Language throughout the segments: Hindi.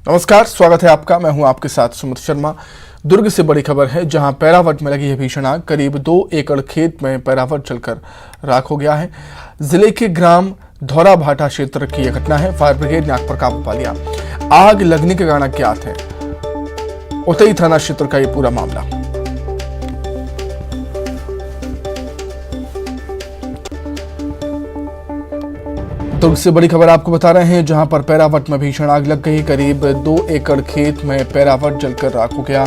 नमस्कार, स्वागत है आपका। मैं हूं आपके साथ सुमित शर्मा। दुर्ग से बड़ी खबर है, जहां पैरावट में लगी है भीषण आग। करीब 2 एकड़ खेत में पैरावट जलकर राख हो गया है। जिले के ग्राम धौरा भाटा क्षेत्र की यह घटना है। फायर ब्रिगेड ने आग पर काबू पा लिया। आग लगने के कारण अज्ञात है। उतई थाना क्षेत्र का यह पूरा मामला। दुर्ग से बड़ी खबर आपको बता रहे हैं, जहां पर पैरावट में भीषण आग लग गई। करीब 2 एकड़ खेत में पैरावट जलकर राख हो गया।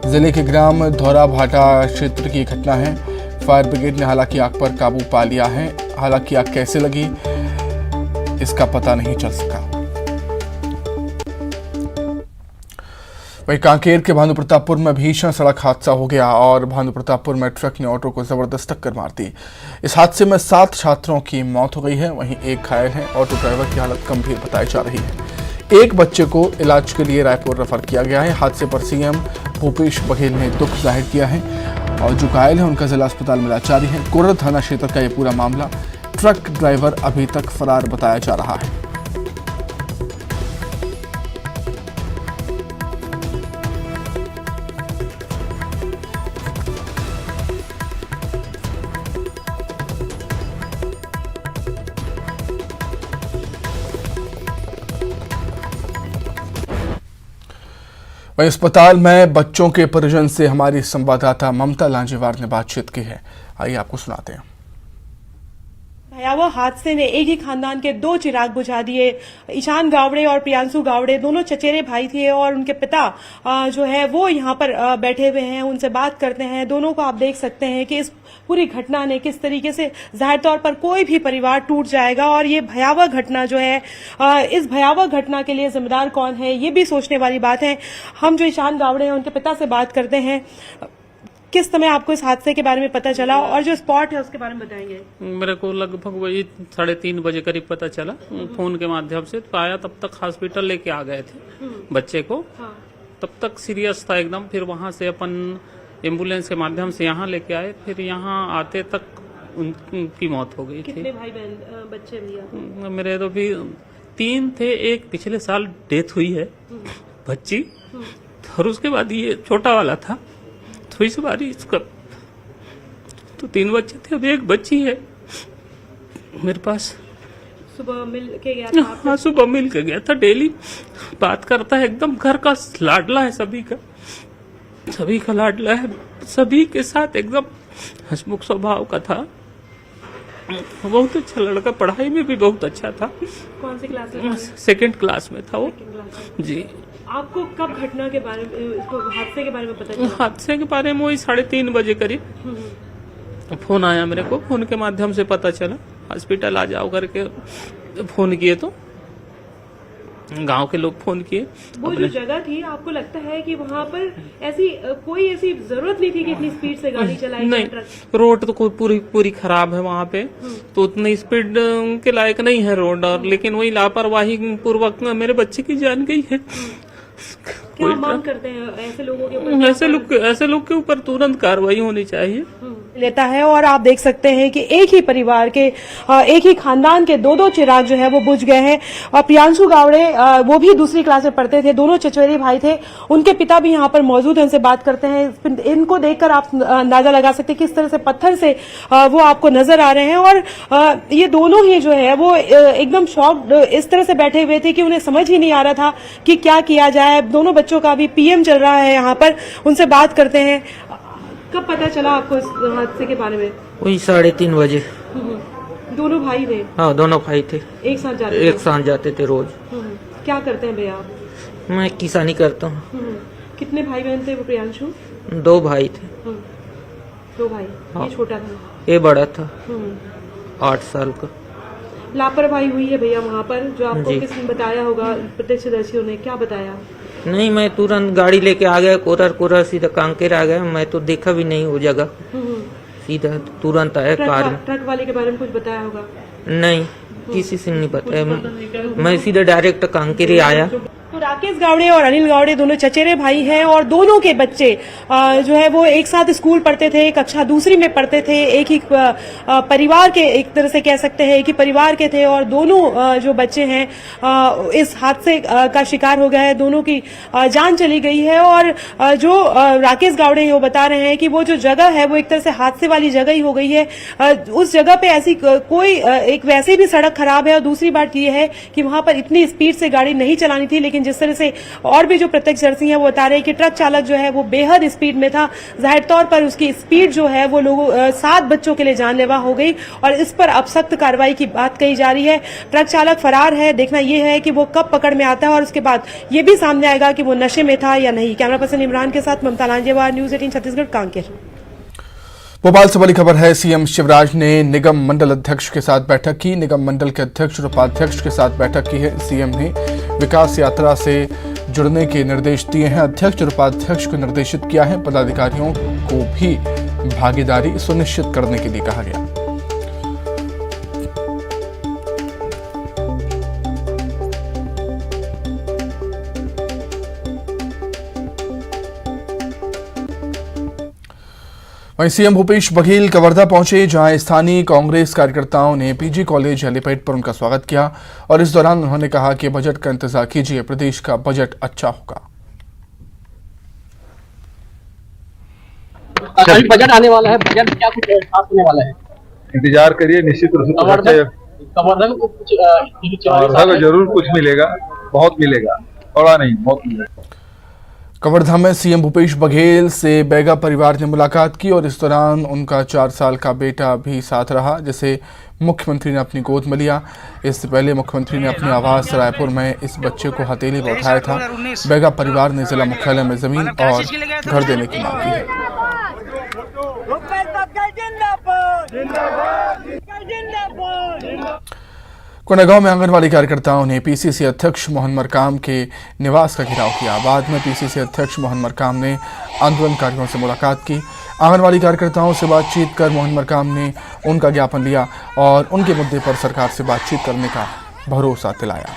जिले के ग्राम धौरा भाटा क्षेत्र की घटना है। फायर ब्रिगेड ने हालांकि आग पर काबू पा लिया है। हालांकि आग कैसे लगी इसका पता नहीं चल सका। वहीं कांकेर के भानु प्रतापपुर में भीषण सड़क हादसा हो गया और भानु प्रतापपुर में ट्रक ने ऑटो को जबरदस्त टक्कर मार दी। इस हादसे में 7 छात्रों की मौत हो गई है, वहीं एक घायल है। ऑटो ड्राइवर की हालत गंभीर बताई जा रही है। एक बच्चे को इलाज के लिए रायपुर रेफर किया गया है। हादसे पर सीएम भूपेश बघेल ने दुख जाहिर किया है और जो घायल है उनका जिला अस्पताल में इलाज जारी है। कोरर थाना क्षेत्र का यह पूरा मामला। ट्रक ड्राइवर अभी तक फरार बताया जा रहा है। वहीं अस्पताल में बच्चों के परिजन से हमारी संवाददाता ममता लांजेवार ने बातचीत की है। आइए आपको सुनाते हैं। भयावह हादसे ने एक ही खानदान के 2 चिराग बुझा दिए। ईशान गावड़े और प्रियांशु गावड़े दोनों चचेरे भाई थे और उनके पिता जो है वो यहाँ पर बैठे हुए हैं। उनसे बात करते हैं। दोनों को आप देख सकते हैं कि इस पूरी घटना ने किस तरीके से जाहिर तौर पर कोई भी परिवार टूट जाएगा और ये भयावह घटना जो है, इस भयावह घटना के लिए जिम्मेदार कौन है, ये भी सोचने वाली बात है। हम जो ईशान गावड़े हैं उनके पिता से बात करते हैं। किस समय आपको इस हादसे के बारे में पता चला और जो स्पॉट है उसके बारे में बताएंगे? मेरे को लगभग वही 3:30 बजे करीब पता चला फोन के माध्यम से। तो आया, तब तक हॉस्पिटल लेके आ गए थे बच्चे को। हाँ। तब तक सीरियस था एकदम। फिर वहां से अपन एम्बुलेंस के माध्यम से यहाँ लेके आए। फिर यहाँ आते तक उनकी मौत हो गई थी। कितने भाई बहन बच्चे भैया? मेरे तो भी 3 थे। एक पिछले साल डेथ हुई है बच्ची, और उसके बाद ये छोटा वाला था। तो इस बार इसका तो 3 बच्चे थे, अब एक बच्ची है मेरे पास। सुबह मिल के गया था? हाँ, सुबह मिल के गया था। डेली बात करता है, एकदम घर का लाडला है। सभी का लाडला है। सभी के साथ एकदम हंसमुख स्वभाव का था। बहुत अच्छा लड़का, पढ़ाई में भी बहुत अच्छा था। कौन सी क्लास में? 2nd क्लास में था वो जी। आपको कब घटना के बारे में, इसको हादसे के बारे में पता चला? हादसे के बारे में वही 3:30 बजे करीब फोन आया मेरे को। फोन के माध्यम से पता चला। हॉस्पिटल आ जाओ करके फोन किए, तो गांव के लोग फोन किए। वो जो जगह थी, आपको लगता है कि वहाँ पर कोई ऐसी जरूरत नहीं थी कि इतनी स्पीड से गाड़ी चलाई? नहीं, रोड तो पूरी खराब है वहाँ पे। तो उतनी स्पीड के लायक नहीं है रोड। और लेकिन वही लापरवाही पूर्वक मेरे बच्चे की जान गई है। क्या मांग करते हैं ऐसे लोगों के ऊपर? ऐसे लोग के ऊपर तुरंत कार्रवाई होनी चाहिए। लेता है और आप देख सकते हैं कि एक ही परिवार के, एक ही खानदान के 2 चिराग जो है वो बुझ गए हैं। और प्रियांशु गावड़े वो भी दूसरी क्लास में पढ़ते थे। दोनों चचेरे भाई थे। उनके पिता भी यहाँ पर मौजूद हैं, उनसे बात करते हैं। इनको देखकर आप अंदाजा लगा सकते हैं किस तरह से पत्थर से वो आपको नजर आ रहे हैं। और ये दोनों ही जो है वो एकदम शॉक्ड इस तरह से बैठे हुए थे कि उन्हें समझ ही नहीं आ रहा था कि क्या किया जाए। दोनों बच्चों का भी पीएम चल रहा है यहाँ पर। उनसे बात करते हैं। कब पता चला आपको इस हादसे के बारे में? वही 3:30 बजे। दोनों भाई थे? हाँ, दोनों भाई थे। एक साथ जाते थे रोज। क्या करते हैं भैया आप? मैं किसानी करता हूँ। कितने भाई बहन थे वो प्रियांशु? 2 भाई थे। 2 भाई। हाँ। ये छोटा था? ये बड़ा था, 8 साल का। लापरवाही हुई है भैया वहाँ पर, जो आपको किसने बताया होगा? प्रत्यक्षदर्शियों ने क्या बताया? नहीं, मैं तुरंत गाड़ी लेके आ गया। कोरर सीधा कांकेर आ गया। मैं तो देखा भी नहीं वो जगह। सीधा तुरंत आया कार में। ट्रक वाले के बारे में कुछ बताया होगा? नहीं, किसी से नहीं बताया। मैं सीधा डायरेक्ट कांकेर आया। और राकेश गावड़े और अनिल गावड़े दोनों चचेरे भाई हैं और दोनों के बच्चे जो है वो एक साथ स्कूल पढ़ते थे, कक्षा दूसरी में पढ़ते थे, एक ही परिवार के, एक तरह से कह सकते हैं एक ही परिवार के थे और दोनों जो बच्चे हैं इस हादसे का शिकार हो गए हैं। दोनों की जान चली गई है और जो राकेश गावड़े वो बता रहे हैं कि वो जो जगह है वो एक तरह से हादसे वाली जगह ही हो गई है। उस जगह पे ऐसी कोई एक वैसे भी सड़क खराब है और दूसरी बात ये है कि वहां पर इतनी स्पीड से गाड़ी नहीं चलानी थी, लेकिन जिस तरह से और भी जो प्रत्यक्षदर्शी हैं वो बता रहे हैं कि ट्रक चालक जो है वो बेहद स्पीड में था। जाहिर तौर पर उसकी स्पीड जो है वो लोगों 7 बच्चों के लिए जानलेवा हो गई और इस पर अब सख्त कार्रवाई की बात कही जा रही है। ट्रक चालक फरार है, देखना यह है कि वो कब पकड़ में आता है और उसके बाद ये भी सामने आएगा कि वो नशे में था या नहीं। कैमरा पर्सन इमरान के साथ ममता लांजेवार, न्यूज 18 छत्तीसगढ़, कांकेर। भोपाल से बड़ी खबर है। सीएम शिवराज ने निगम मंडल अध्यक्ष के साथ बैठक की। निगम मंडल के अध्यक्ष और उपाध्यक्ष के साथ बैठक की है। सीएम ने विकास यात्रा से जुड़ने के निर्देश दिए हैं। अध्यक्ष और उपाध्यक्ष को निर्देशित किया है। पदाधिकारियों को भी भागीदारी सुनिश्चित करने के लिए कहा गया। वहीं सीएम भूपेश बघेल कवर्धा पहुंचे, जहां स्थानीय कांग्रेस कार्यकर्ताओं ने पीजी कॉलेज हेलीपैड पर उनका स्वागत किया और इस दौरान उन्होंने कहा कि बजट का इंतजार कीजिए, प्रदेश का बजट अच्छा होगा। अभी बजट आने वाला है, बजट क्या कुछ खास होने वाला है? इंतजार करिए, निश्चित रूप से कवर्धा को कुछ जरूर कुछ मिलेगा, बहुत मिलेगा, थोड़ा नहीं बहुत मिलेगा। कवर्धा में सीएम भूपेश बघेल से बैगा परिवार ने मुलाकात की और इस दौरान उनका 4 साल का बेटा भी साथ रहा, जिसे मुख्यमंत्री ने अपनी गोद में लिया। इससे पहले मुख्यमंत्री ने अपने आवास रायपुर में इस बच्चे को हथेली में उठाया था। बैगा परिवार ने जिला मुख्यालय में जमीन और घर देने की मांग की है। कोंडागांव में आंगनवाड़ी कार्यकर्ताओं ने पीसीसी अध्यक्ष मोहन मरकाम के निवास का घेराव किया। बाद में पीसीसी अध्यक्ष मोहन मरकाम ने आंदोलनकारियों से मुलाकात की। आंगनवाड़ी कार्यकर्ताओं से बातचीत कर मोहन मरकाम ने उनका ज्ञापन लिया और उनके मुद्दे पर सरकार से बातचीत करने का भरोसा दिलाया।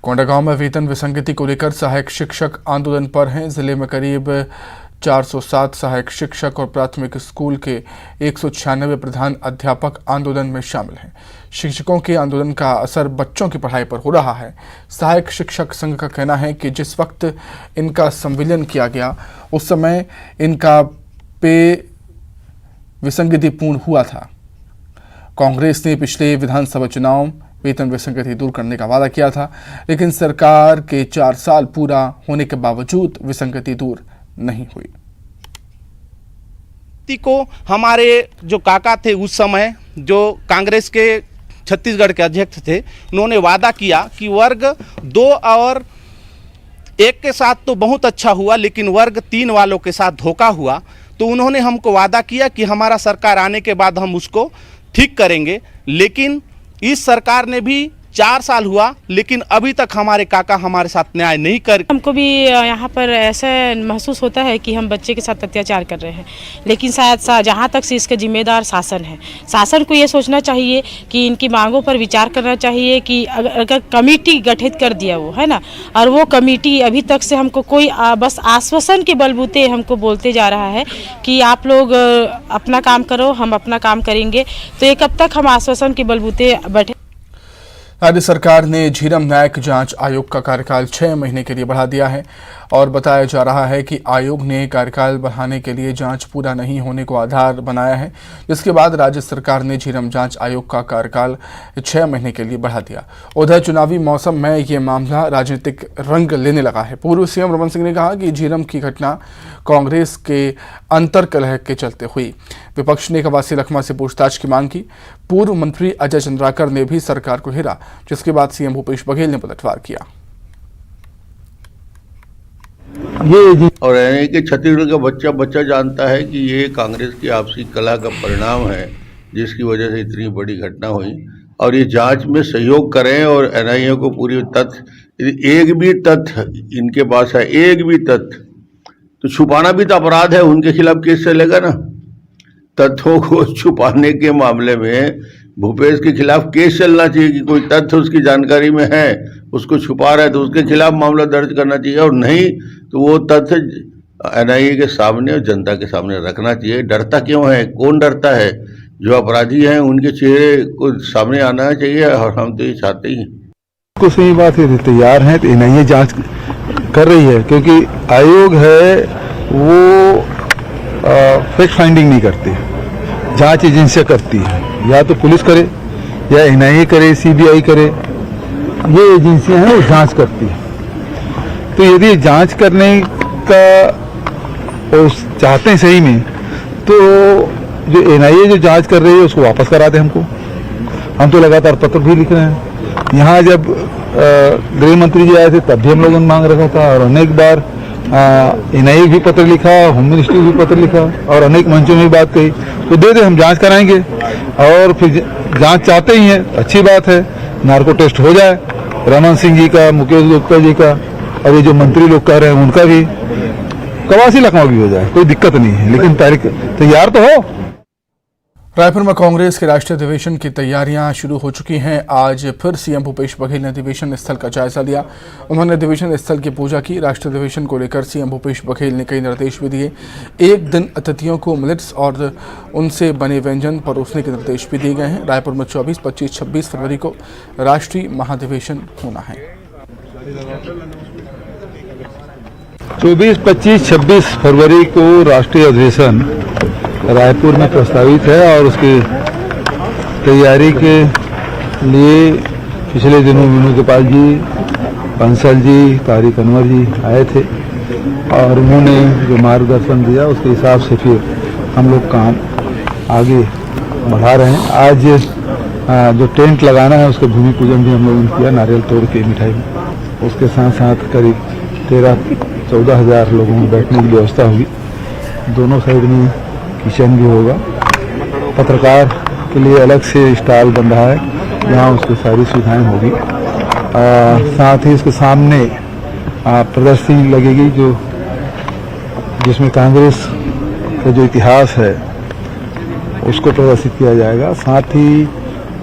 कोंडागांव में वेतन विसंगति को लेकर सहायक शिक्षक आंदोलन पर हैं। जिले में करीब 407 सहायक शिक्षक और प्राथमिक स्कूल के 196 प्रधान अध्यापक आंदोलन में शामिल हैं। शिक्षकों के आंदोलन का असर बच्चों की पढ़ाई पर हो रहा है। सहायक शिक्षक संघ का कहना है कि जिस वक्त इनका संविलियन किया गया उस समय इनका पे विसंगतिपूर्ण हुआ था। कांग्रेस ने पिछले विधानसभा चुनाव वेतन विसंगति दूर करने का वादा किया था, लेकिन सरकार के 4 साल पूरा होने के बावजूद विसंगति दूर नहीं हुई। को हमारे जो काका थे उस समय, जो कांग्रेस के छत्तीसगढ़ के अध्यक्ष थे, उन्होंने वादा किया कि वर्ग 2 और 1 के साथ तो बहुत अच्छा हुआ, लेकिन वर्ग 3 वालों के साथ धोखा हुआ। तो उन्होंने हमको वादा किया कि हमारा सरकार आने के बाद हम उसको ठीक करेंगे। लेकिन इस सरकार ने भी 4 साल हुआ, लेकिन अभी तक हमारे काका हमारे साथ न्याय नहीं कर। हमको भी यहाँ पर ऐसा महसूस होता है कि हम बच्चे के साथ अत्याचार कर रहे हैं, लेकिन शायद जहाँ तक से इसका जिम्मेदार शासन है। शासन को ये सोचना चाहिए कि इनकी मांगों पर विचार करना चाहिए कि अगर कमेटी गठित कर दिया वो है ना, और वो कमेटी अभी तक से हमको कोई बस आश्वासन के बलबूते हमको बोलते जा रहा है कि आप लोग अपना काम करो, हम अपना काम करेंगे। तो ये कब तक हम आश्वासन के बलबूते बैठे। राज्य सरकार ने झीरम न्यायिक जांच आयोग का कार्यकाल 6 महीने के लिए बढ़ा दिया है और बताया जा रहा है कि आयोग ने कार्यकाल बढ़ाने के लिए जांच पूरा नहीं होने को आधार बनाया है, जिसके बाद राज्य सरकार ने झीरम जांच आयोग का कार्यकाल 6 महीने के लिए बढ़ा दिया। उधर चुनावी मौसम में ये मामला राजनीतिक रंग लेने लगा है। पूर्व सीएम रमन सिंह ने कहा कि झीरम की घटना कांग्रेस के अंतर्कलह के चलते हुई। विपक्ष ने कवासी लखमा से पूछताछ की मांग की। पूर्व मंत्री अजय चंद्राकर ने भी सरकार को घेरा, जिसके बाद सीएम भूपेश बघेल ने पलटवार किया। और कि छत्तीसगढ़ का बच्चा जानता है कि ये कांग्रेस की आपसी कला का परिणाम है, जिसकी वजह से इतनी बड़ी घटना हुई। और ये जांच में सहयोग करें और एनआईए को पूरी तथ्य, एक भी तथ्य इनके पास है, एक भी तथ्य तो छुपाना भी तो अपराध है, उनके खिलाफ केस चलेगा ना। तथ्यों को छुपाने के मामले में भूपेश के खिलाफ केस चलना चाहिए कि कोई तथ्य उसकी जानकारी में है, उसको छुपा रहा है तो उसके खिलाफ मामला दर्ज करना चाहिए, और नहीं तो वो तथ्य एनआईए के सामने और जनता के सामने रखना चाहिए। डरता क्यों है? कौन डरता है? जो अपराधी हैं उनके चेहरे को सामने आना चाहिए, और हम तो ये चाहते ही हैं। कुछ सही बात है, तैयार हैं तो एनआईए जांच कर रही है, क्योंकि आयोग है वो फैक्ट फाइंडिंग नहीं करती, जांच एजेंसियां करती है। या तो पुलिस करे या एनआईए करे, सीबीआई करे, ये एजेंसियां हैं वो जांच करती है। तो यदि जांच करने का वो चाहते हैं सही में, तो जो एनआईए जो जांच कर रही है उसको वापस करा दे हमको। हम तो लगातार पत्र भी लिख रहे हैं। यहाँ जब गृह मंत्री जी आए थे तब भी हम लोगों ने मांग रखा था, और अनेक बार एनआईए भी पत्र लिखा, होम मिनिस्ट्री भी पत्र लिखा, और अनेक मंचों में बात कही। तो दे दे, हम जांच कराएंगे, और फिर जांच चाहते ही हैं, अच्छी बात है, नार्को टेस्ट हो जाए, रमन सिंह जी का, मुकेश गुप्ता जी का, और ये जो मंत्री लोग कह रहे हैं उनका भी, कवासी लखनऊ भी हो जाए, कोई दिक्कत नहीं है, लेकिन तारीख तैयार तो हो। रायपुर में कांग्रेस के राष्ट्रीय अधिवेशन की तैयारियां शुरू हो चुकी हैं। आज फिर सीएम भूपेश बघेल ने अधिवेशन स्थल का जायजा लिया। उन्होंने अधिवेशन स्थल की पूजा की। राष्ट्रीय अधिवेशन को लेकर सीएम भूपेश बघेल ने कई निर्देश भी दिए। एक दिन अतिथियों को मिलेट्स और उनसे बने व्यंजन परोसने के निर्देश भी दिए गए हैं। रायपुर में 24, 25, 26 फरवरी को राष्ट्रीय महाधिवेशन होना है। 24, 25, 26 फरवरी को राष्ट्रीय अधिवेशन रायपुर में प्रस्तावित है, और उसकी तैयारी के लिए पिछले दिनों विनोद गोपाल जी, बंसल जी, तारिक अनवर जी आए थे, और उन्होंने जो मार्गदर्शन दिया उसके हिसाब से फिर हम लोग काम आगे बढ़ा रहे हैं। आज जो टेंट लगाना है उसका भूमि पूजन भी हम लोगों ने किया, नारियल तोड़ के मिठाई में। उसके साथ साथ करीब 13-14 हज़ार लोगों को बैठने की व्यवस्था होगी। दोनों साइड में किचन भी होगा। पत्रकार के लिए अलग से स्टॉल बन रहा है, जहाँ उसकी सारी सुविधाएं होगी। साथ ही इसके सामने प्रदर्शनी लगेगी जिसमें कांग्रेस का जो इतिहास है उसको प्रदर्शित किया जाएगा। साथ ही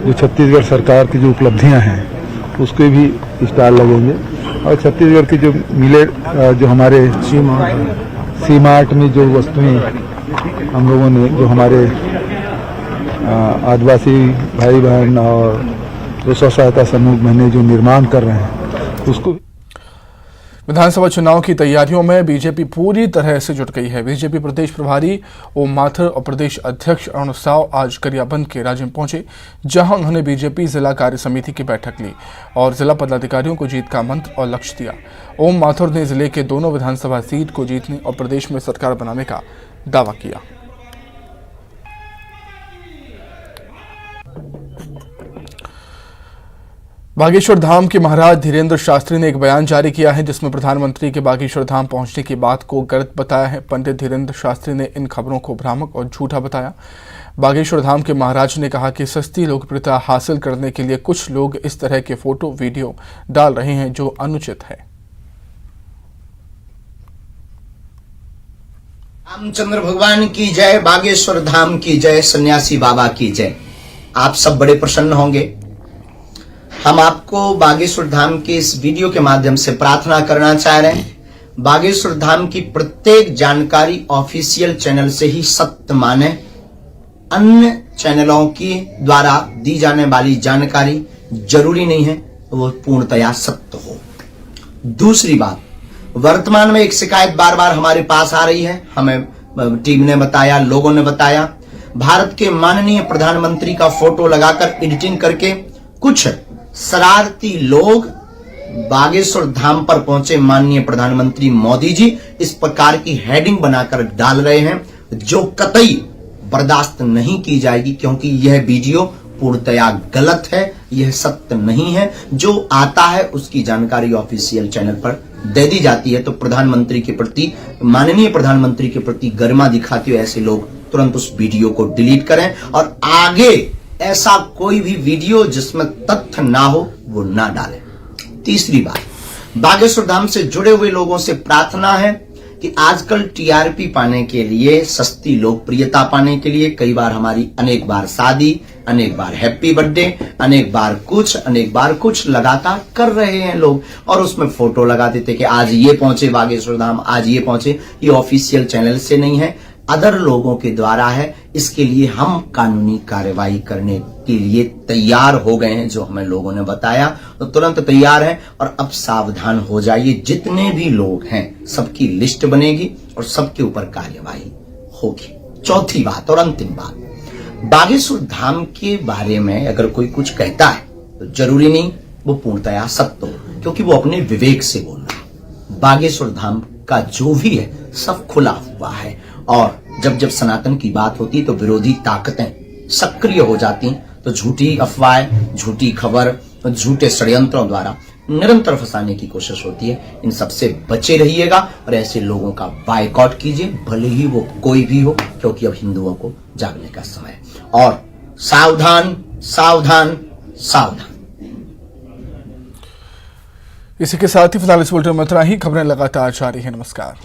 जो छत्तीसगढ़ सरकार की जो उपलब्धियां हैं उसके भी स्टॉल लगेंगे, और छत्तीसगढ़ की जो मिले जो हमारे सी मार्ट में जो वस्तुएं हम लोगों ने, जो हमारे आदिवासी भाई बहन और जो स्व सहायता समूह बहनें जो निर्माण कर रहे हैं उसको। विधानसभा चुनाव की तैयारियों में बीजेपी पूरी तरह से जुट गई है। बीजेपी प्रदेश प्रभारी ओम माथुर और प्रदेश अध्यक्ष अरुण साव आज गरियाबंद के राजिम पहुंचे, जहां उन्होंने बीजेपी जिला कार्य समिति की बैठक ली और जिला पदाधिकारियों को जीत का मंत्र और लक्ष्य दिया। ओम माथुर ने जिले के दोनों विधानसभा सीट को जीतने और प्रदेश में सरकार बनाने का दावा किया। बागेश्वर धाम के महाराज धीरेन्द्र शास्त्री ने एक बयान जारी किया है, जिसमें प्रधानमंत्री के बागेश्वर धाम पहुंचने की बात को गलत बताया है। पंडित धीरेन्द्र शास्त्री ने इन खबरों को भ्रामक और झूठा बताया। बागेश्वर धाम के महाराज ने कहा कि सस्ती लोकप्रियता हासिल करने के लिए कुछ लोग इस तरह के फोटो वीडियो डाल रहे हैं जो अनुचित है। रामचंद्र भगवान की जय, बागेश्वर धाम की जय, सन्यासी बाबा की जय। आप सब बड़े प्रसन्न होंगे। हम आपको बागेश्वर धाम के इस वीडियो के माध्यम से प्रार्थना करना चाह रहे हैं। बागेश्वर धाम की प्रत्येक जानकारी ऑफिशियल चैनल से ही सत्य माने। अन्य चैनलों की द्वारा दी जाने वाली जानकारी जरूरी नहीं है वो पूर्णतया सत्य हो। दूसरी बात, वर्तमान में एक शिकायत बार बार हमारे पास आ रही है, हमें टीम ने बताया, लोगों ने बताया, भारत के माननीय प्रधानमंत्री का फोटो लगाकर एडिटिंग करके कुछ शरारती लोग बागेश्वर धाम पर पहुंचे माननीय प्रधानमंत्री मोदी जी, इस प्रकार की हेडिंग बनाकर डाल रहे हैं, जो कतई बर्दाश्त नहीं की जाएगी, क्योंकि यह वीडियो पूर्णतया गलत है, यह सत्य नहीं है। जो आता है उसकी जानकारी ऑफिशियल चैनल पर दे दी जाती है। तो प्रधानमंत्री के प्रति, माननीय प्रधानमंत्री के प्रति गरिमा दिखाते हुए ऐसे लोग तुरंत उस वीडियो को डिलीट करें, और आगे ऐसा कोई भी वीडियो जिसमें तथ्य ना हो वो ना डालें। तीसरी बात, बागेश्वर धाम से जुड़े हुए लोगों से प्रार्थना है कि आजकल टीआरपी पाने के लिए, सस्ती लोकप्रियता पाने के लिए कई बार हमारी अनेक बार शादी, अनेक बार हैप्पी बर्थडे, अनेक बार कुछ लगातार कर रहे हैं लोग, और उसमें फोटो लगा देते कि आज ये पहुंचे बागेश्वर धाम, आज ये पहुंचे। ये ऑफिशियल चैनल से नहीं है, अदर लोगों के द्वारा है। इसके लिए हम कानूनी कार्रवाई करने के लिए तैयार हो गए हैं, जो हमें लोगों ने बताया तो तुरंत तैयार है। और अब सावधान हो जाइए, जितने भी लोग हैं सबकी लिस्ट बनेगी और सबके ऊपर कार्यवाही होगी। चौथी बात और अंतिम बात, बागेश्वर धाम के बारे में अगर कोई कुछ कहता है तो जरूरी नहीं वो पूर्णतया सत्य हो, क्योंकि वो अपने विवेक से बोल रहा है। बागेश्वर धाम का जो भी है सब खुला हुआ है, और जब सनातन की बात होती है तो विरोधी ताकतें सक्रिय हो जाती हैं, तो झूठी अफवाह, झूठी खबर, झूठे षड्यंत्रों द्वारा निरंतर फंसाने की कोशिश होती है। इन सबसे बचे रहिएगा और ऐसे लोगों का बायकॉट कीजिए, भले ही वो कोई भी हो, क्योंकि अब हिंदुओं को जागने का समय है। और सावधान सावधान सावधान। इसी के साथ ही फिलहाल इस बुलेटिन में इतना ही। खबरें लगातार जारी है। नमस्कार।